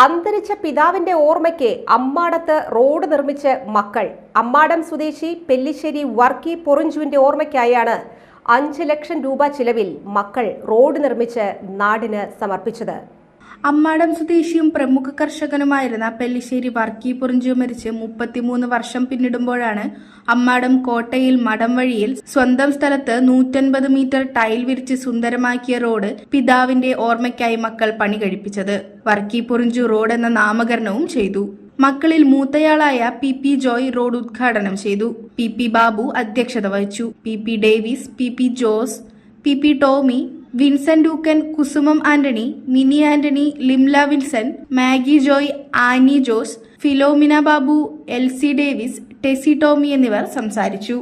അന്തരിച്ച പിതാവിന്റെ ഓർമ്മയ്ക്ക് അമ്മാടത്ത് റോഡ് നിർമ്മിച്ച് മക്കൾ. അമ്മാടം സ്വദേശി പെല്ലിശ്ശേരി വർക്കി പൊറിഞ്ചുവിന്റെ ഓർമ്മയ്ക്കായാണ് 5 ലക്ഷം രൂപ ചിലവിൽ മക്കൾ റോഡ് നിർമ്മിച്ച് നാടിന് സമർപ്പിച്ചത്. അമ്മാടം സ്വദേശിയും പ്രമുഖ കർഷകനുമായിരുന്ന പെല്ലിശ്ശേരി വർക്കി പൊറിഞ്ചു മരിച്ച് 33 വർഷം പിന്നിടുമ്പോഴാണ് അമ്മാടം കോട്ടയിൽ മഠം വഴിയിൽ സ്വന്തം സ്ഥലത്ത് 150 മീറ്റർ ടൈൽ വിരിച്ച് സുന്ദരമാക്കിയ റോഡ് പിതാവിന്റെ ഓർമ്മയ്ക്കായി മക്കൾ പണി കഴിപ്പിച്ചത്. വർക്കി പൊറിഞ്ചു റോഡ് എന്ന നാമകരണവും ചെയ്തു. മക്കളിൽ മൂത്തയാളായ പി ജോയ് റോഡ് ഉദ്ഘാടനം ചെയ്തു. പി ബാബു അധ്യക്ഷത വഹിച്ചു. P Davis, P Jose, P Tomy, Vincent Ookkan, Kusumam Antony, Mini Antony, Limla Vincent, Maggie Joy, Annie Jose, Philomina Babu, Elsie Davis, Tessy Tomy എന്നിവർ സംസാരിച്ചു.